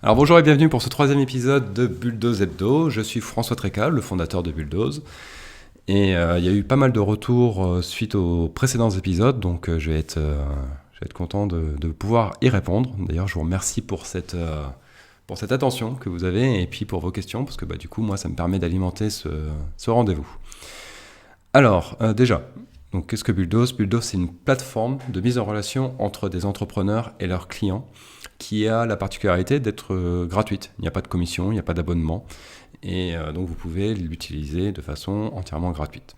Alors bonjour et bienvenue pour ce troisième épisode de Bulldoze Hebdo. Je suis François Trécal, le fondateur de Bulldoze. Et il y a eu pas mal de retours suite aux précédents épisodes, donc je vais être content de pouvoir y répondre. D'ailleurs, je vous remercie pour cette attention que vous avez et puis pour vos questions, parce que du coup, moi, ça me permet d'alimenter ce rendez-vous. Alors, déjà, donc, qu'est-ce que Bulldoze? Bulldoze, c'est une plateforme de mise en relation entre des entrepreneurs et leurs clients qui a la particularité d'être gratuite. Il n'y a pas de commission, il n'y a pas d'abonnement. Et donc, vous pouvez l'utiliser de façon entièrement gratuite.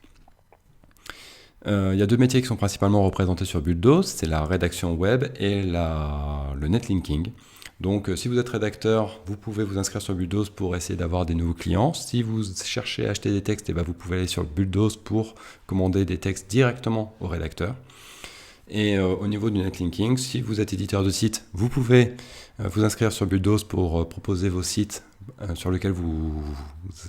Il y a deux métiers qui sont principalement représentés sur Bulldoze, c'est la rédaction web et le netlinking. Donc si vous êtes rédacteur, vous pouvez vous inscrire sur Bulldoze pour essayer d'avoir des nouveaux clients. Si vous cherchez à acheter des textes, vous pouvez aller sur Bulldoze pour commander des textes directement au rédacteur. Et au niveau du netlinking, si vous êtes éditeur de site, vous pouvez vous inscrire sur Bulldoze pour proposer vos sites sur lesquels vous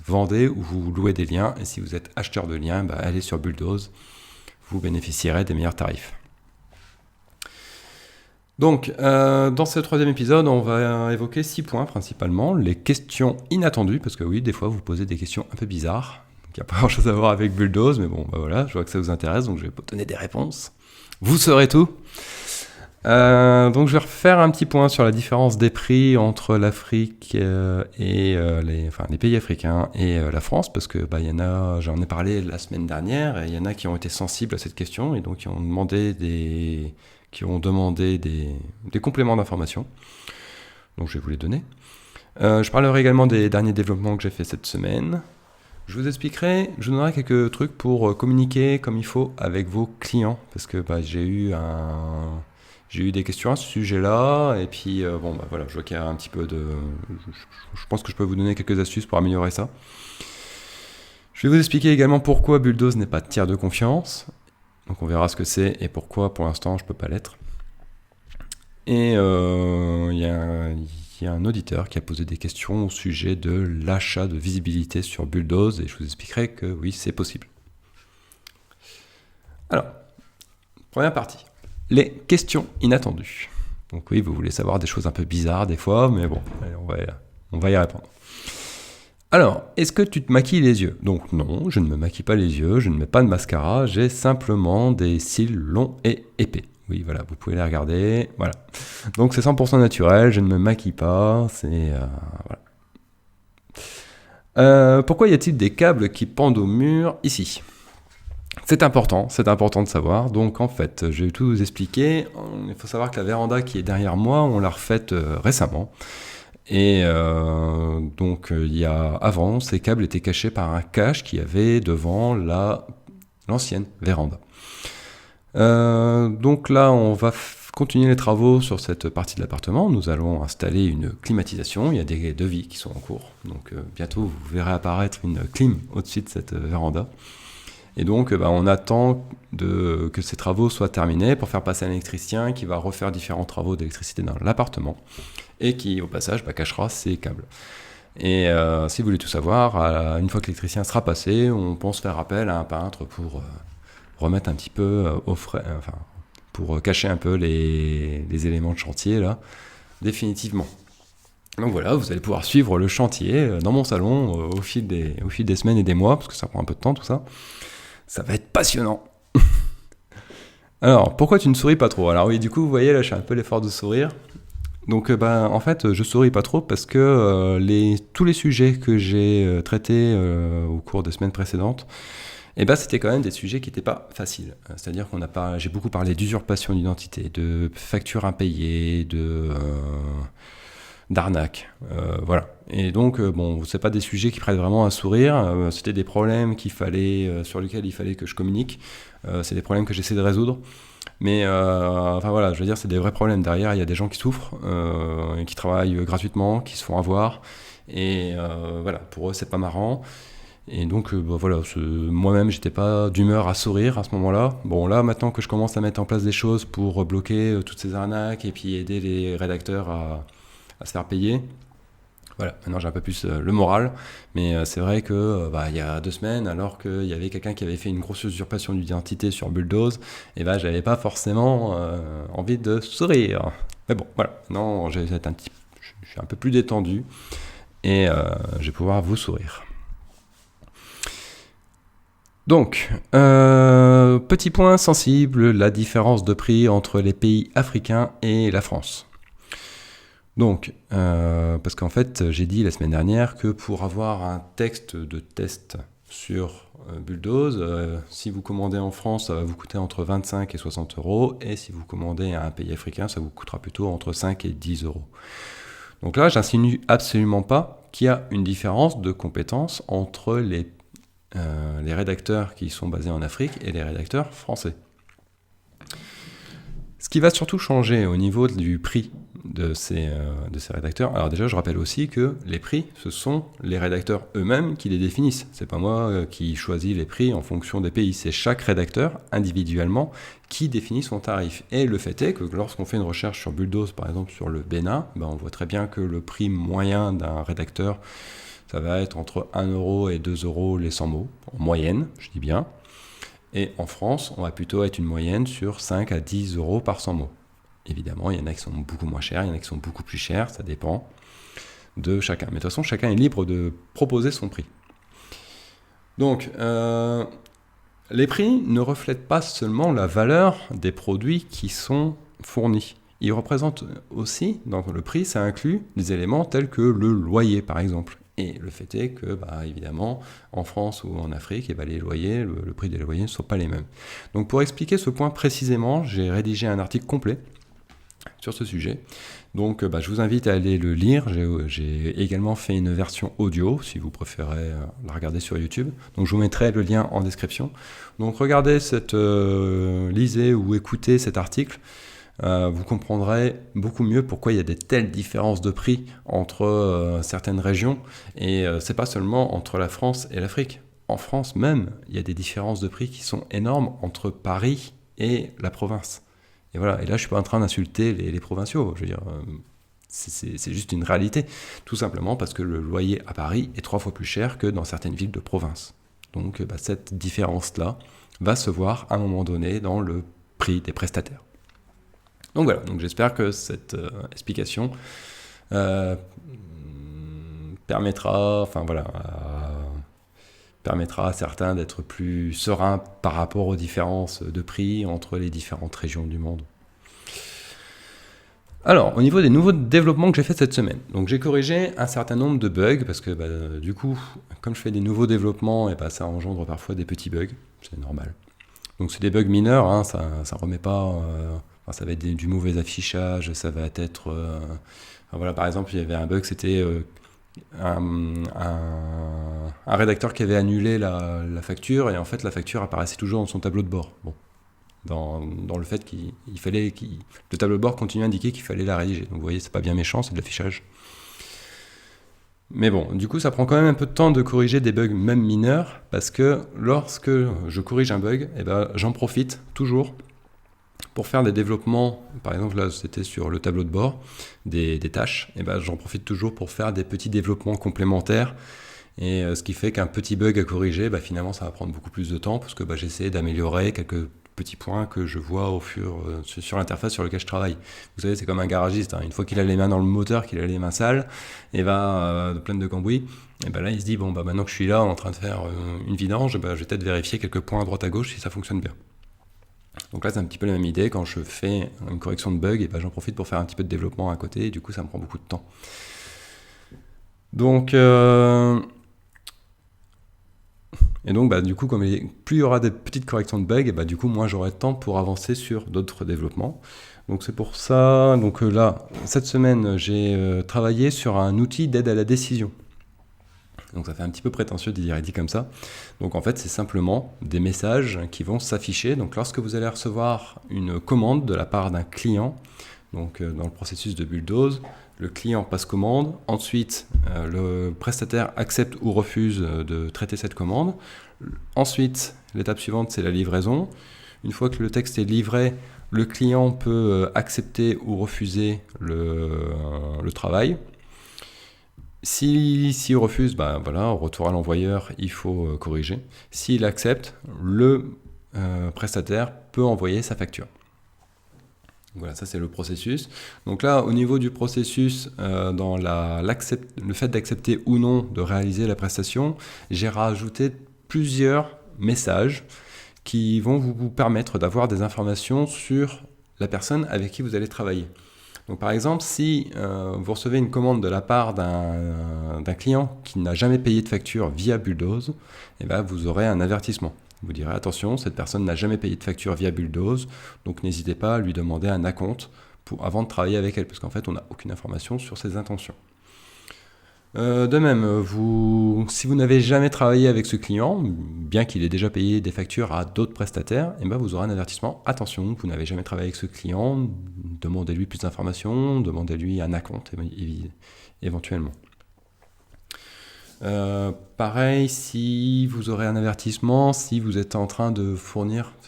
vendez ou vous louez des liens. Et si vous êtes acheteur de liens, allez sur Bulldoze, vous bénéficierez des meilleurs tarifs. Donc, dans ce troisième épisode, on va évoquer 6 points principalement. Les questions inattendues, parce que oui, des fois, vous posez des questions un peu bizarres. Il n'y a pas grand-chose à voir avec Bulldoze, mais bon, voilà, je vois que ça vous intéresse, donc je vais vous donner des réponses. Vous saurez tout. Donc, je vais refaire un petit point sur la différence des prix entre l'Afrique et les pays africains et la France, parce que y en a, j'en ai parlé la semaine dernière, et il y en a qui ont été sensibles à cette question, et donc qui ont demandé des compléments d'information. Donc je vais vous les donner. Je parlerai également des derniers développements que j'ai fait cette semaine. Je vous donnerai quelques trucs pour communiquer comme il faut avec vos clients, parce que j'ai eu des questions à ce sujet-là, et puis voilà, je vois qu'il y a un petit peu de... Je pense que je peux vous donner quelques astuces pour améliorer ça. Je vais vous expliquer également pourquoi Bulldoze n'est pas tiers de confiance. Donc on verra ce que c'est et pourquoi pour l'instant je ne peux pas l'être. Et il y a un auditeur qui a posé des questions au sujet de l'achat de visibilité sur Bulldoze, et je vous expliquerai que oui, c'est possible. Alors, première partie, les questions inattendues. Donc oui, vous voulez savoir des choses un peu bizarres des fois, mais bon, allez, on va y répondre. Alors, est-ce que tu te maquilles les yeux? Donc non, je ne me maquille pas les yeux, je ne mets pas de mascara, j'ai simplement des cils longs et épais. Oui, voilà, vous pouvez les regarder, voilà. Donc c'est 100% naturel, je ne me maquille pas, voilà. Pourquoi y a-t-il des câbles qui pendent au mur ici? C'est important de savoir. Donc en fait, je vais tout vous expliquer. Il faut savoir que la véranda qui est derrière moi, on l'a refaite récemment. Et donc avant, ces câbles étaient cachés par un cache qu'il y avait devant l'ancienne véranda. Donc là, on va continuer les travaux sur cette partie de l'appartement. Nous allons installer une climatisation. Il y a des devis qui sont en cours. Donc bientôt, vous verrez apparaître une clim au-dessus de cette véranda. Et donc, on attend que ces travaux soient terminés pour faire passer un électricien qui va refaire différents travaux d'électricité dans l'appartement et qui, au passage, cachera ces câbles. Et si vous voulez tout savoir, une fois que l'électricien sera passé, on pense faire appel à un peintre pour remettre un petit peu au frais, pour cacher un peu les éléments de chantier, là, définitivement. Donc voilà, vous allez pouvoir suivre le chantier dans mon salon au fil des semaines et des mois, parce que ça prend un peu de temps tout ça. Ça va être passionnant. Alors, pourquoi tu ne souris pas trop? Alors oui, du coup, vous voyez, là, je fais un peu l'effort de sourire. Donc, en fait, je souris pas trop parce que tous les sujets que j'ai traités au cours des semaines précédentes, c'était quand même des sujets qui n'étaient pas faciles. C'est-à-dire j'ai beaucoup parlé d'usurpation d'identité, de factures impayées, d'arnaque, voilà. Et donc, c'est pas des sujets qui prêtent vraiment à sourire. C'était des problèmes sur lesquels il fallait que je communique. C'est des problèmes que j'essaie de résoudre. Mais voilà, je veux dire, c'est des vrais problèmes. Derrière, il y a des gens qui souffrent, et qui travaillent gratuitement, qui se font avoir. Et voilà, pour eux, c'est pas marrant. Et donc, voilà, moi-même, j'étais pas d'humeur à sourire à ce moment-là. Bon, là, maintenant que je commence à mettre en place des choses pour bloquer toutes ces arnaques et puis aider les rédacteurs à se faire payer, voilà, maintenant j'ai un peu plus le moral, mais c'est vrai que il y a 2 semaines, alors qu'il y avait quelqu'un qui avait fait une grosse usurpation d'identité sur Bulldoze, j'avais pas forcément envie de sourire. Mais bon, voilà, non, je je suis un peu plus détendu et je vais pouvoir vous sourire. Donc, petit point sensible, la différence de prix entre les pays africains et la France. Donc, parce qu'en fait, j'ai dit la semaine dernière que pour avoir un texte de test sur Bulldoze, si vous commandez en France, ça va vous coûter entre 25 et 60 euros, et si vous commandez à un pays africain, ça vous coûtera plutôt entre 5 et 10 euros. Donc là, j'insinue absolument pas qu'il y a une différence de compétences entre les rédacteurs qui sont basés en Afrique et les rédacteurs français. Ce qui va surtout changer au niveau du prix de ces rédacteurs. Alors déjà, je rappelle aussi que les prix, ce sont les rédacteurs eux-mêmes qui les définissent. C'est pas moi qui choisis les prix en fonction des pays. C'est chaque rédacteur, individuellement, qui définit son tarif. Et le fait est que lorsqu'on fait une recherche sur Bulldoze, par exemple sur le Bénin, on voit très bien que le prix moyen d'un rédacteur, ça va être entre 1 euro et 2 euros les 100 mots, en moyenne, je dis bien. Et en France, on va plutôt être une moyenne sur 5 à 10 euros par 100 mots. Évidemment, il y en a qui sont beaucoup moins chers, il y en a qui sont beaucoup plus chers, ça dépend de chacun. Mais de toute façon, chacun est libre de proposer son prix. Donc, les prix ne reflètent pas seulement la valeur des produits qui sont fournis. Ils représentent aussi, dans le prix, ça inclut des éléments tels que le loyer, par exemple. Et le fait est que, évidemment, en France ou en Afrique, les loyers, le prix des loyers ne sont pas les mêmes. Donc pour expliquer ce point précisément, j'ai rédigé un article complet sur ce sujet. Donc je vous invite à aller le lire. J'ai également fait une version audio, si vous préférez la regarder sur YouTube. Donc je vous mettrai le lien en description. Donc regardez lisez ou écoutez cet article. Vous comprendrez beaucoup mieux pourquoi il y a des telles différences de prix entre certaines régions. Et c'est pas seulement entre la France et l'Afrique. En France même, il y a des différences de prix qui sont énormes entre Paris et la province. Et voilà. Et là, je suis pas en train d'insulter les provinciaux. Je veux dire, c'est juste une réalité. Tout simplement parce que le loyer à Paris est 3 fois plus cher que dans certaines villes de province. Donc cette différence-là va se voir à un moment donné dans le prix des prestataires. Donc voilà, j'espère que cette explication permettra à certains d'être plus sereins par rapport aux différences de prix entre les différentes régions du monde. Alors, au niveau des nouveaux développements que j'ai fait cette semaine, donc j'ai corrigé un certain nombre de bugs, parce que du coup, comme je fais des nouveaux développements, ça engendre parfois des petits bugs, c'est normal. Donc c'est des bugs mineurs, ça remet pas... ça va être du mauvais affichage, ça va être... par exemple, il y avait un bug, c'était un rédacteur qui avait annulé la facture, et en fait, la facture apparaissait toujours dans son tableau de bord. Bon, dans le fait le tableau de bord continue à indiquer qu'il fallait la rédiger. Donc vous voyez, c'est pas bien méchant, c'est de l'affichage. Mais bon, du coup, ça prend quand même un peu de temps de corriger des bugs, même mineurs, parce que lorsque je corrige un bug, j'en profite toujours pour faire des développements. Par exemple, là, c'était sur le tableau de bord des tâches. J'en profite toujours pour faire des petits développements complémentaires. Et ce qui fait qu'un petit bug à corriger, finalement, ça va prendre beaucoup plus de temps, parce que j'essaie d'améliorer quelques petits points que je vois sur l'interface sur laquelle je travaille. Vous savez, c'est comme un garagiste, une fois qu'il a les mains dans le moteur, qu'il a les mains sales, et pleines de cambouis, et là il se dit, maintenant que je suis là en train de faire une vidange, je vais peut-être vérifier quelques points à droite à gauche si ça fonctionne bien. Donc là c'est un petit peu la même idée, quand je fais une correction de bug, j'en profite pour faire un petit peu de développement à côté, et du coup ça me prend beaucoup de temps. Donc du coup, plus il y aura des petites corrections de bugs, du coup, moins j'aurai de temps pour avancer sur d'autres développements. Donc c'est pour ça, là, cette semaine, j'ai travaillé sur un outil d'aide à la décision. Donc ça fait un petit peu prétentieux de dire dit comme ça. Donc en fait, c'est simplement des messages qui vont s'afficher. Donc lorsque vous allez recevoir une commande de la part d'un client, donc dans le processus de Bulldoze, le client passe commande, ensuite le prestataire accepte ou refuse de traiter cette commande. Ensuite, l'étape suivante, c'est la livraison. Une fois que le texte est livré, le client peut accepter ou refuser le travail. S'il refuse, au retour à l'envoyeur, il faut corriger. S'il accepte, le prestataire peut envoyer sa facture. Voilà, ça c'est le processus. Donc là, au niveau du processus, dans le fait d'accepter ou non de réaliser la prestation, j'ai rajouté plusieurs messages qui vont vous permettre d'avoir des informations sur la personne avec qui vous allez travailler. Donc par exemple, si vous recevez une commande de la part d'un client qui n'a jamais payé de facture via Bulldoze, eh ben, vous aurez un avertissement. Vous direz attention, cette personne n'a jamais payé de facture via Bulldoze, donc n'hésitez pas à lui demander un acompte avant de travailler avec elle, parce qu'en fait on n'a aucune information sur ses intentions. De même, si vous n'avez jamais travaillé avec ce client, bien qu'il ait déjà payé des factures à d'autres prestataires, eh ben vous aurez un avertissement. Attention, vous n'avez jamais travaillé avec ce client, demandez-lui plus d'informations, demandez-lui un acompte éventuellement. Pareil, si vous aurez un avertissement, si vous êtes en train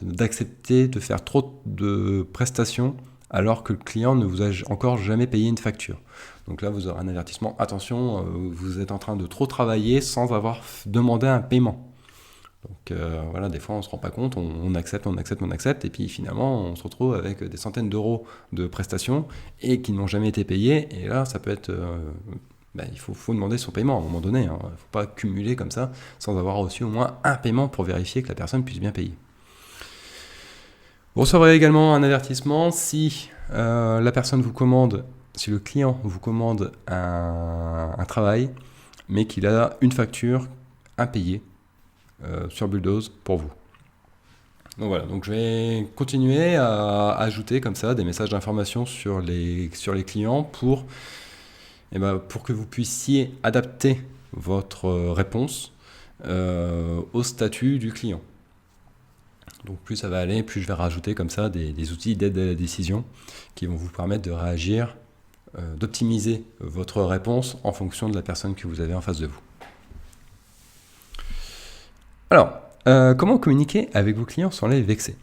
d'accepter de faire trop de prestations alors que le client ne vous a encore jamais payé une facture. Donc là, vous aurez un avertissement. Attention, vous êtes en train de trop travailler sans avoir demandé un paiement. Donc voilà, des fois on ne se rend pas compte, on accepte, et puis finalement on se retrouve avec des centaines d'euros de prestations et qui n'ont jamais été payées. Et là, ça peut être... il faut demander son paiement à un moment donné. Il ne faut pas cumuler comme ça sans avoir reçu au moins un paiement pour vérifier que la personne puisse bien payer. Vous recevrez également un avertissement si la personne vous commande, si le client vous commande un travail, mais qu'il a une facture impayée sur Bulldoze pour vous. Donc voilà, donc je vais continuer à ajouter comme ça des messages d'information sur les clients pour que vous puissiez adapter votre réponse au statut du client. Donc plus ça va aller, plus je vais rajouter comme ça des outils d'aide à la décision qui vont vous permettre de réagir, d'optimiser votre réponse en fonction de la personne que vous avez en face de vous. Alors, comment communiquer avec vos clients sans les vexer ?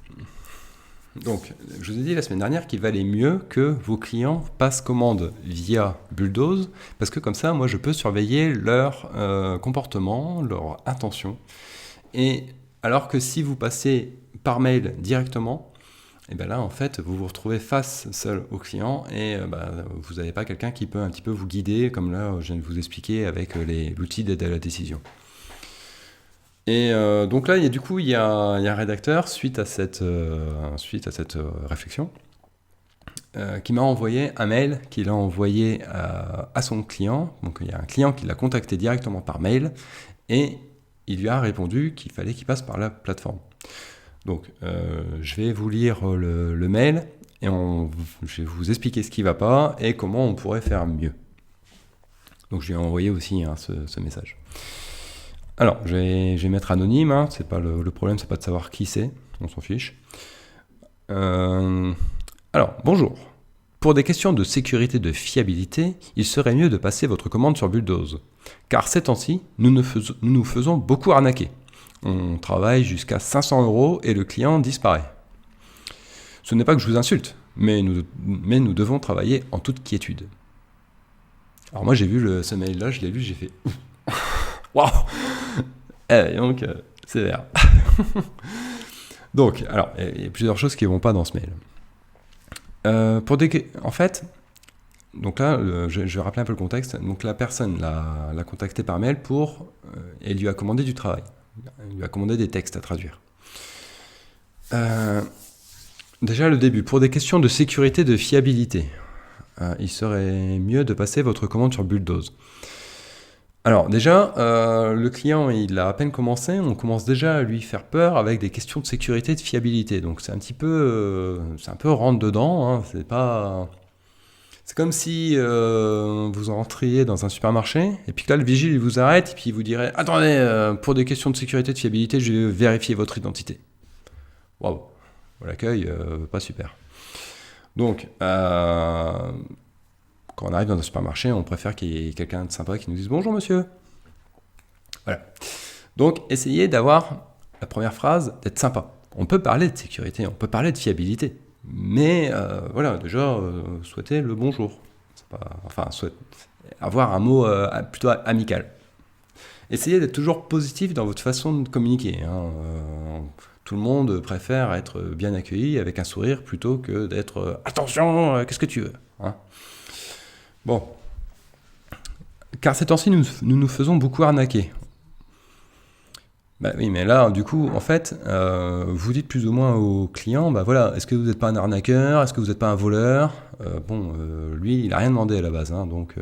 Donc, je vous ai dit la semaine dernière qu'il valait mieux que vos clients passent commande via Bulldoze, parce que comme ça, moi, je peux surveiller leur comportement, leur intention. Et alors que si vous passez par mail directement, et bien là, en fait, vous vous retrouvez face seul au client et vous n'avez pas quelqu'un qui peut un petit peu vous guider, comme là, je viens de vous expliquer avec l'outil d'aide à la décision. Et donc là, il y a un rédacteur, suite à cette réflexion, qui m'a envoyé un mail qu'il a envoyé à son client. Donc il y a un client qui l'a contacté directement par mail et il lui a répondu qu'il fallait qu'il passe par la plateforme. Donc je vais vous lire le mail et je vais vous expliquer ce qui ne va pas et comment on pourrait faire mieux. Donc je lui ai envoyé aussi ce message. Alors, je vais mettre anonyme, c'est pas le problème, c'est pas de savoir qui c'est, on s'en fiche. Alors, bonjour. Pour des questions de sécurité et de fiabilité, il serait mieux de passer votre commande sur Bulldoze. Car ces temps-ci, nous nous faisons beaucoup arnaquer. On travaille jusqu'à 500 € et le client disparaît. Ce n'est pas que je vous insulte, mais nous devons travailler en toute quiétude. Alors moi j'ai vu ce mail-là, je l'ai lu, j'ai fait waouh. Donc, sévère. Donc, alors, il y a plusieurs choses qui ne vont pas dans ce mail. En fait, donc là, je vais rappeler un peu le contexte. Donc la personne l'a contacté par mail et lui a commandé du travail. Il lui a commandé des textes à traduire. Déjà, le début. Pour des questions de sécurité et de fiabilité, il serait mieux de passer votre commande sur Bulldoze. Alors déjà, le client, il a à peine commencé, on commence déjà à lui faire peur avec des questions de sécurité et de fiabilité. Donc c'est un peu rentre dedans. C'est comme si vous entriez dans un supermarché et puis que là le vigile il vous arrête et puis il vous dirait attendez, pour des questions de sécurité et de fiabilité, je vais vérifier votre identité. Waouh, l'accueil pas super. Donc quand on arrive dans un supermarché, on préfère qu'il y ait quelqu'un de sympa qui nous dise « Bonjour monsieur ». Voilà. Donc, essayez d'avoir la première phrase, d'être sympa. On peut parler de sécurité, on peut parler de fiabilité. Mais déjà, souhaitez le bonjour. Avoir un mot plutôt amical. Essayez d'être toujours positif dans votre façon de communiquer. Tout le monde préfère être bien accueilli avec un sourire plutôt que d'être attention, qu'est-ce que tu veux, hein. Bon. Car ces temps-ci, nous faisons beaucoup arnaquer. Bah oui, mais là, du coup, en fait, vous dites plus ou moins au client, bah voilà, est-ce que vous n'êtes pas un arnaqueur, est-ce que vous n'êtes pas un voleur? Lui, il n'a rien demandé à la base, hein, donc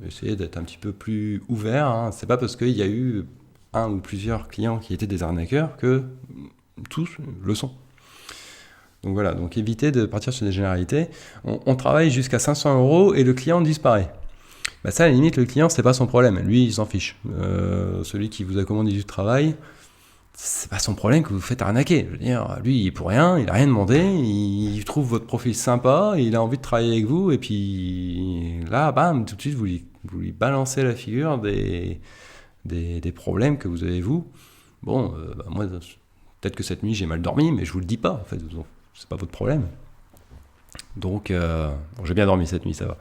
essayez d'être un petit peu plus ouvert, hein. C'est pas parce qu'il y a eu un ou plusieurs clients qui étaient des arnaqueurs que tous le sont. Donc voilà, donc évitez de partir sur des généralités. On travaille jusqu'à 500 € et le client disparaît. Bah ça, à la limite, le client, c'est pas son problème. Lui, il s'en fiche. Celui qui vous a commandé du travail, c'est pas son problème que vous vous faites arnaquer. Je veux dire, lui, il pour rien, il a rien demandé, il trouve votre profil sympa, il a envie de travailler avec vous, et puis là, bam, tout de suite, vous lui balancez la figure des problèmes que vous avez vous. Bon, moi, peut-être que cette nuit, j'ai mal dormi, mais je vous le dis pas, en fait, c'est pas votre problème. Donc, j'ai bien dormi cette nuit, ça va.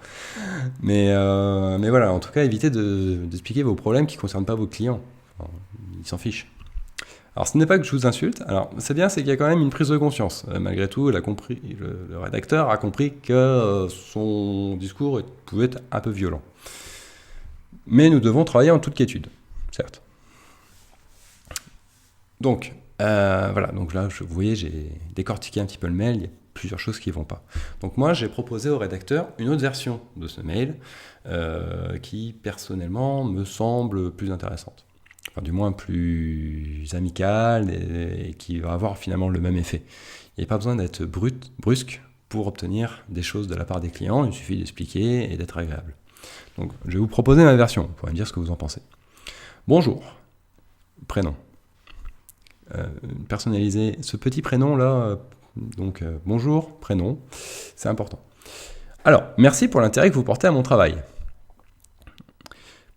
Mais voilà, en tout cas, évitez d'expliquer vos problèmes qui ne concernent pas vos clients. Enfin, ils s'en fichent. Alors, ce n'est pas que je vous insulte. Alors, c'est bien, c'est qu'il y a quand même une prise de conscience. Malgré tout, le rédacteur a compris que son discours pouvait être un peu violent. Mais nous devons travailler en toute quiétude, certes. Donc, voilà. Donc là, vous voyez, j'ai décortiqué un petit peu le mail. Il y a plusieurs choses qui ne vont pas. Donc moi, j'ai proposé au rédacteur une autre version de ce mail qui, personnellement, me semble plus intéressante. Enfin, du moins plus amicale et qui va avoir finalement le même effet. Il n'y a pas besoin d'être brusque pour obtenir des choses de la part des clients. Il suffit d'expliquer et d'être agréable. Donc, je vais vous proposer ma version. Vous pourrez me dire ce que vous en pensez. Bonjour. Prénom. Personnaliser ce petit prénom-là... Donc, bonjour, prénom, c'est important. Alors, merci pour l'intérêt que vous portez à mon travail.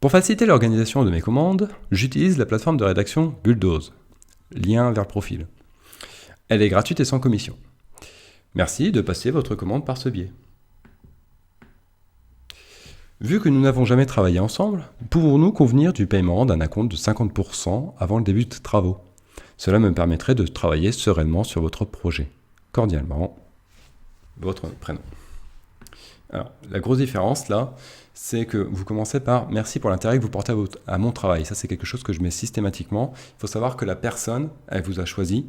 Pour faciliter l'organisation de mes commandes, j'utilise la plateforme de rédaction Bulldoze. Lien vers le profil. Elle est gratuite et sans commission. Merci de passer votre commande par ce biais. Vu que nous n'avons jamais travaillé ensemble, pouvons-nous convenir du paiement d'un acompte de 50% avant le début de travaux? Cela me permettrait de travailler sereinement sur votre projet. Cordialement, votre prénom. Alors, la grosse différence là, c'est que vous commencez par « Merci pour l'intérêt que vous portez à mon travail ». Ça, c'est quelque chose que je mets systématiquement. Il faut savoir que la personne, elle vous a choisi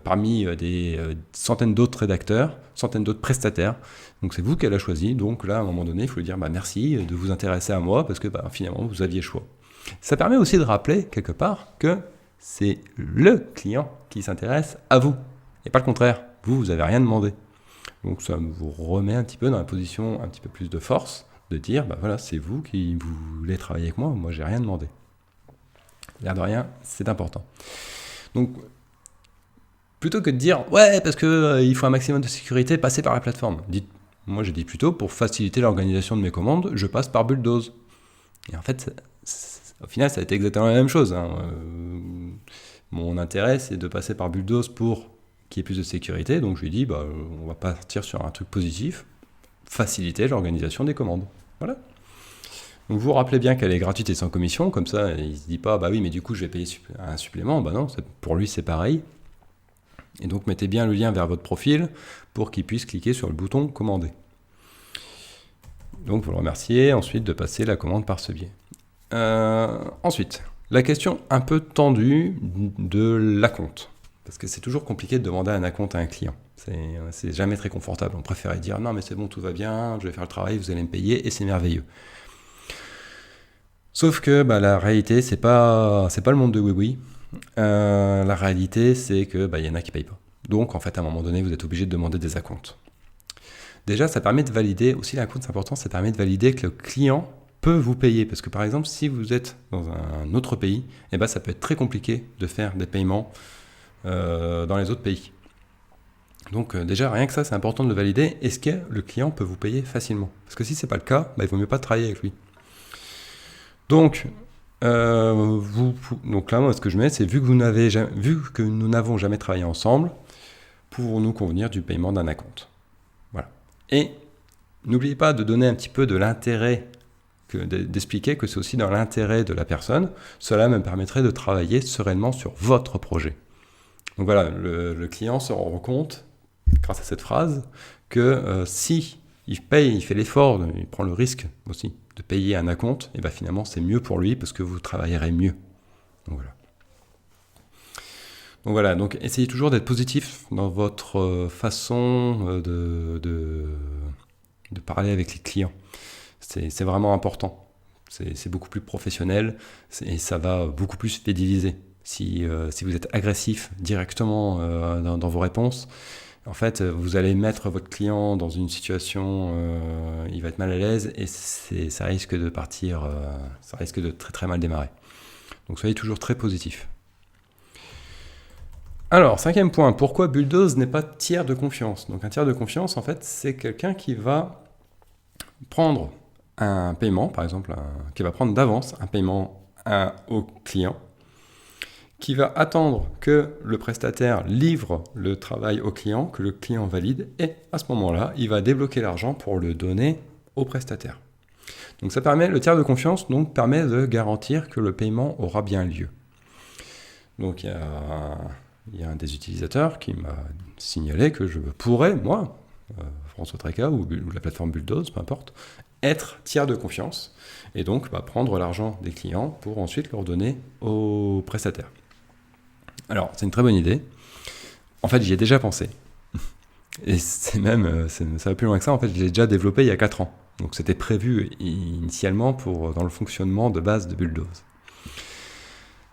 parmi des centaines d'autres rédacteurs, centaines d'autres prestataires. Donc, c'est vous qu'elle a choisi. Donc là, à un moment donné, il faut lui dire « Merci de vous intéresser à moi parce que finalement, vous aviez le choix ». Ça permet aussi de rappeler, quelque part, que c'est le client qui s'intéresse à vous et pas le contraire. Vous n'avez rien demandé. Donc ça vous remet un petit peu dans la position un petit peu plus de force, de dire, voilà, c'est vous qui voulez travailler avec moi j'ai rien demandé. L'air de rien, c'est important. Donc, plutôt que de dire, ouais, parce qu'il faut un maximum de sécurité, passez par la plateforme. Moi je dis plutôt, pour faciliter l'organisation de mes commandes, je passe par Bulldoze. Et en fait, au final, ça a été exactement la même chose. Mon intérêt, c'est de passer par Bulldoze pour qu'il y ait plus de sécurité, donc je lui ai dit, on va partir sur un truc positif, faciliter l'organisation des commandes. Voilà. Donc vous vous rappelez bien qu'elle est gratuite et sans commission, comme ça il ne se dit pas, oui, mais du coup je vais payer un supplément. Non, pour lui c'est pareil. Et donc mettez bien le lien vers votre profil pour qu'il puisse cliquer sur le bouton commander. Donc vous le remerciez ensuite de passer la commande par ce biais. Ensuite, la question un peu tendue de l'acompte. Parce que c'est toujours compliqué de demander un acompte à un client. C'est jamais très confortable. On préférait dire non mais c'est bon, tout va bien, je vais faire le travail, vous allez me payer et c'est merveilleux. Sauf que la réalité, c'est pas le monde de oui. La réalité, c'est que y en a qui payent pas. Donc en fait, à un moment donné, vous êtes obligé de demander des acomptes. Déjà, ça permet de valider, aussi l'acompte c'est important, ça permet de valider que le client peut vous payer. Parce que par exemple, si vous êtes dans un autre pays, ça peut être très compliqué de faire des paiements dans les autres pays. Donc déjà, rien que ça, c'est important de le valider. Est-ce que le client peut vous payer facilement? Parce que si c'est pas le cas, il vaut mieux pas travailler avec lui. Donc, donc là, moi, ce que je mets, c'est vu que nous n'avons jamais travaillé ensemble, pouvons-nous convenir du paiement d'un acompte? Voilà. Et n'oubliez pas de donner un petit peu de l'intérêt, d'expliquer que c'est aussi dans l'intérêt de la personne. Cela me permettrait de travailler sereinement sur votre projet. Donc voilà, le client se rend compte, grâce à cette phrase, que si il paye, il fait l'effort, il prend le risque aussi de payer un acompte, et ben finalement c'est mieux pour lui parce que vous travaillerez mieux. Donc voilà, donc essayez toujours d'être positif dans votre façon de parler avec les clients. C'est vraiment important. C'est beaucoup plus professionnel et ça va beaucoup plus fidéliser. Si vous êtes agressif directement dans vos réponses, en fait, vous allez mettre votre client dans une situation, il va être mal à l'aise et ça risque de partir, ça risque de très très mal démarrer. Donc soyez toujours très positif. Alors, 5e point, pourquoi Bulldoze n'est pas tiers de confiance? Donc un tiers de confiance, en fait, c'est quelqu'un qui va prendre un paiement, par exemple, qui va prendre d'avance un paiement au client, qui va attendre que le prestataire livre le travail au client, que le client valide, et à ce moment-là, il va débloquer l'argent pour le donner au prestataire. Donc ça permet, le tiers de confiance permet de garantir que le paiement aura bien lieu. Donc il y a un des utilisateurs qui m'a signalé que je pourrais, moi, François Tréca ou la plateforme Bulldoze, peu importe, être tiers de confiance et donc prendre l'argent des clients pour ensuite leur donner aux prestataires. Alors, c'est une très bonne idée. En fait, j'y ai déjà pensé. Et c'est même, ça va plus loin que ça. En fait, je l'ai déjà développé il y a 4 ans. Donc, c'était prévu initialement dans le fonctionnement de base de Bulldoze.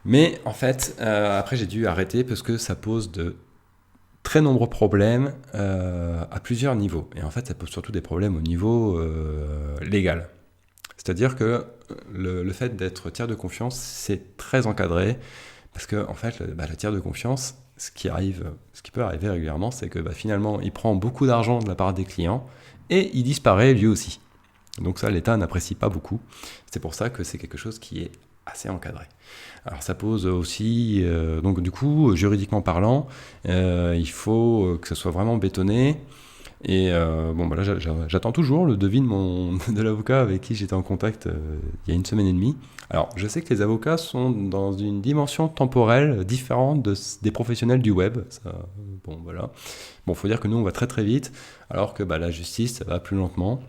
Mais en fait, après, j'ai dû arrêter parce que ça pose de très nombreux problèmes à plusieurs niveaux. Et en fait, ça pose surtout des problèmes au niveau légal. C'est-à-dire que le fait d'être tiers de confiance, c'est très encadré. Parce que en fait, le tiers de confiance, ce qui peut arriver régulièrement, c'est que finalement, il prend beaucoup d'argent de la part des clients et il disparaît lui aussi. Donc ça, l'État n'apprécie pas beaucoup. C'est pour ça que c'est quelque chose qui est assez encadré. Alors ça pose aussi, donc du coup, juridiquement parlant, il faut que ce soit vraiment bétonné. Et là, j'attends toujours le devis de l'avocat avec qui j'étais en contact il y a 1 semaine et demie. Alors, je sais que les avocats sont dans une dimension temporelle différente des professionnels du web. Faut dire que nous, on va très très vite, alors que la justice, ça va plus lentement.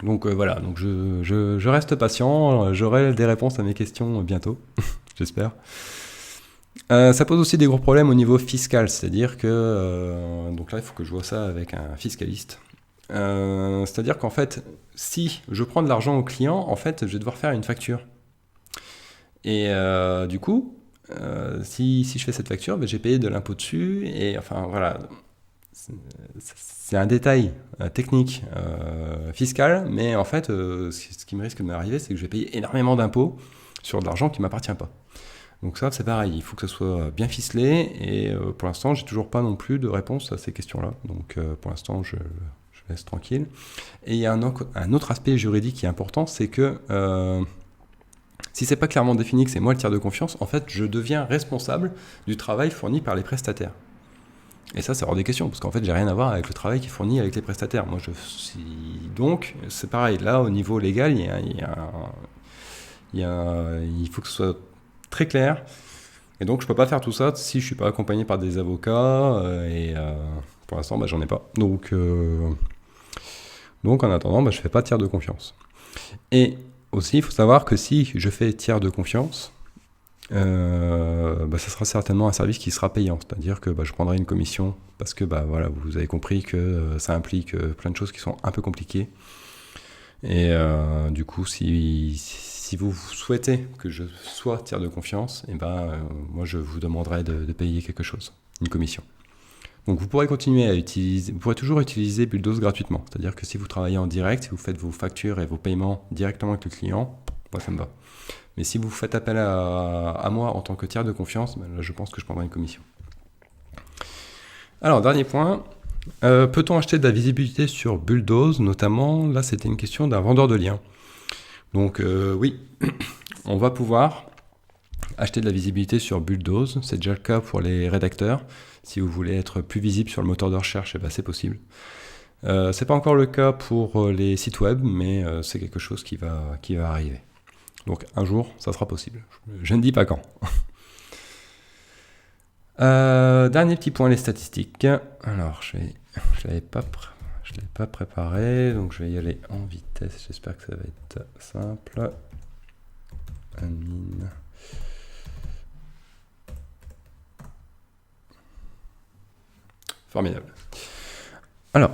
Donc donc je reste patient, j'aurai des réponses à mes questions bientôt, j'espère. Ça pose aussi des gros problèmes au niveau fiscal, c'est-à-dire que, donc là il faut que je vois ça avec un fiscaliste, c'est-à-dire qu'en fait, si je prends de l'argent au client, en fait je vais devoir faire une facture. Et du coup, si je fais cette facture, j'ai payé de l'impôt dessus, et enfin voilà, c'est un détail technique, fiscal, mais en fait, ce qui me risque de m'arriver, c'est que je vais payer énormément d'impôts sur de l'argent qui ne m'appartient pas. Donc ça, c'est pareil, il faut que ça soit bien ficelé, et pour l'instant, j'ai toujours pas non plus de réponse à ces questions-là. Donc pour l'instant, je laisse tranquille. Et il y a un autre aspect juridique qui est important, c'est que si c'est pas clairement défini que c'est moi le tiers de confiance, en fait, je deviens responsable du travail fourni par les prestataires. Et ça hors des questions, parce qu'en fait, j'ai rien à voir avec le travail qui est fourni avec les prestataires. Donc, c'est pareil, là, au niveau légal, il faut que ce soit très clair. Et donc, je peux pas faire tout ça si je suis pas accompagné par des avocats, et pour l'instant, j'en ai pas. Donc en attendant, je fais pas tiers de confiance. Et aussi, il faut savoir que si je fais tiers de confiance, ça sera certainement un service qui sera payant, c'est-à-dire que je prendrai une commission parce que vous avez compris que ça implique plein de choses qui sont un peu compliquées, et du coup si vous souhaitez que je sois tiers de confiance, moi je vous demanderai de payer quelque chose, une commission. Donc vous pourrez toujours utiliser Bulldoze gratuitement, c'est-à-dire que si vous travaillez en direct, si vous faites vos factures et vos paiements directement avec le client, moi ça me va. Mais si vous faites appel à moi en tant que tiers de confiance, là, je pense que je prendrai une commission. Alors, dernier point, peut-on acheter de la visibilité sur Bulldoze, notamment, là c'était une question d'un vendeur de liens. Donc oui, on va pouvoir acheter de la visibilité sur Bulldoze, c'est déjà le cas pour les rédacteurs. Si vous voulez être plus visible sur le moteur de recherche, c'est possible. C'est pas encore le cas pour les sites web, mais c'est quelque chose qui va arriver. Donc un jour, ça sera possible. Je ne dis pas quand. Dernier petit point, les statistiques. Alors, je l'avais pas préparé, donc je vais y aller en vitesse. J'espère que ça va être simple. Admin. Formidable. Alors,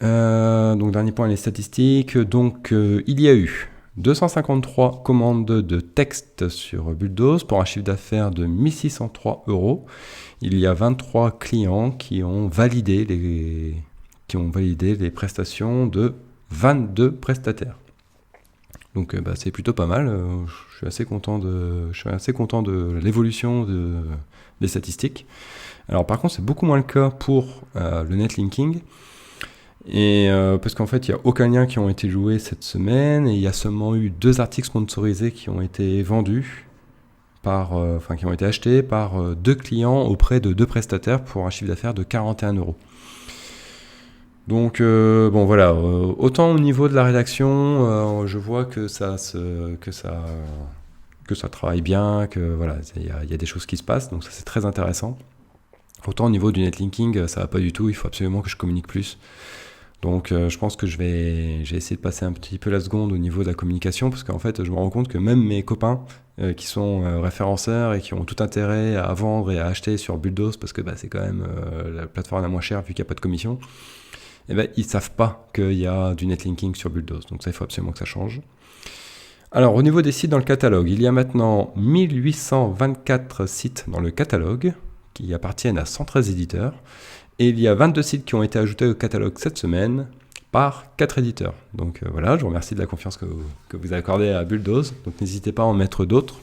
donc dernier point, les statistiques. Donc, il y a eu 253 commandes de texte sur Bulldoze pour un chiffre d'affaires de 1603 €. Il y a 23 clients qui ont validé les prestations de 22 prestataires. Donc c'est plutôt pas mal. Je suis assez content de l'évolution des statistiques. Alors par contre, c'est beaucoup moins le cas pour le netlinking. Et parce qu'en fait, il n'y a aucun lien qui ont été joués cette semaine, et il y a seulement eu 2 articles sponsorisés qui ont été vendus, qui ont été achetés par 2 clients auprès de 2 prestataires pour un chiffre d'affaires de 41 €. Donc bon voilà, autant au niveau de la rédaction, je vois que ça travaille bien, que voilà, il y a des choses qui se passent, donc ça c'est très intéressant. Autant au niveau du netlinking, ça va pas du tout, il faut absolument que je communique plus. Donc je pense que j'ai essayé de passer un petit peu la seconde au niveau de la communication, parce qu'en fait je me rends compte que même mes copains qui sont référenceurs et qui ont tout intérêt à vendre et à acheter sur Bulldoze, parce que c'est quand même la plateforme la moins chère vu qu'il n'y a pas de commission, ils savent pas qu'il y a du netlinking sur Bulldoze. Donc ça, il faut absolument que ça change. Alors au niveau des sites dans le catalogue, il y a maintenant 1824 sites dans le catalogue qui appartiennent à 113 éditeurs. Et il y a 22 sites qui ont été ajoutés au catalogue cette semaine par 4 éditeurs. Donc voilà, je vous remercie de la confiance que vous accordez à Bulldoze. Donc n'hésitez pas à en mettre d'autres.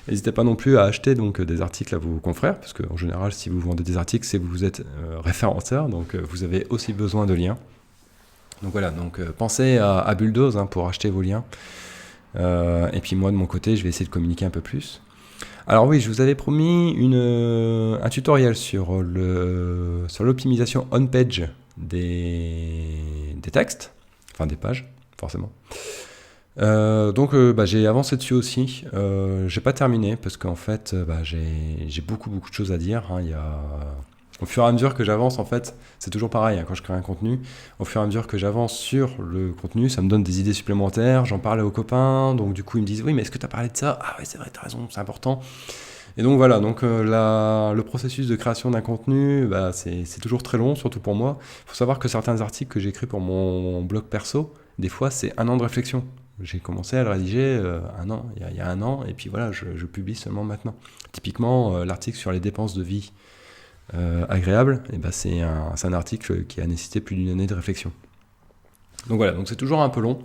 N'hésitez pas non plus à acheter donc des articles à vos confrères, parce qu'en général, si vous vendez des articles, c'est que vous êtes référenceur, donc vous avez aussi besoin de liens. Donc voilà, pensez à Bulldoze pour acheter vos liens. Et puis moi, de mon côté, je vais essayer de communiquer un peu plus. Alors oui, je vous avais promis un tutoriel sur l'optimisation on-page des textes, enfin des pages, forcément. J'ai avancé dessus aussi. J'ai pas terminé parce qu'en fait, j'ai beaucoup de choses à dire. Au fur et à mesure que j'avance, en fait, c'est toujours pareil quand je crée un contenu. Au fur et à mesure que j'avance sur le contenu, ça me donne des idées supplémentaires. J'en parle aux copains, donc du coup ils me disent oui, mais est-ce que tu as parlé de ça? Ah ouais, c'est vrai, t'as raison, c'est important. Et donc voilà, le processus de création d'un contenu, c'est toujours très long, surtout pour moi. Il faut savoir que certains articles que j'écris pour mon blog perso, des fois c'est 1 an de réflexion. J'ai commencé à le rédiger il y a 1 an, et puis voilà, je publie seulement maintenant. Typiquement, l'article sur les dépenses de vie agréables, c'est un article qui a nécessité plus d'1 année de réflexion. Donc voilà, donc c'est toujours un peu long,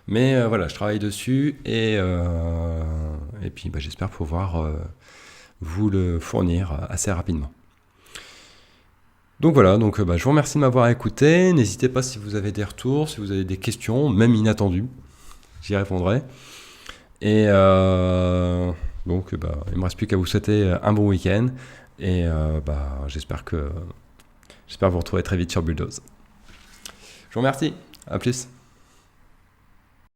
mais voilà, je travaille dessus, et puis j'espère pouvoir vous le fournir assez rapidement. Donc voilà, je vous remercie de m'avoir écouté. N'hésitez pas si vous avez des retours, si vous avez des questions, même inattendues, j'y répondrai. Et il ne me reste plus qu'à vous souhaiter un bon week-end, et j'espère vous retrouver très vite sur Bulldoze. Je vous remercie, à plus.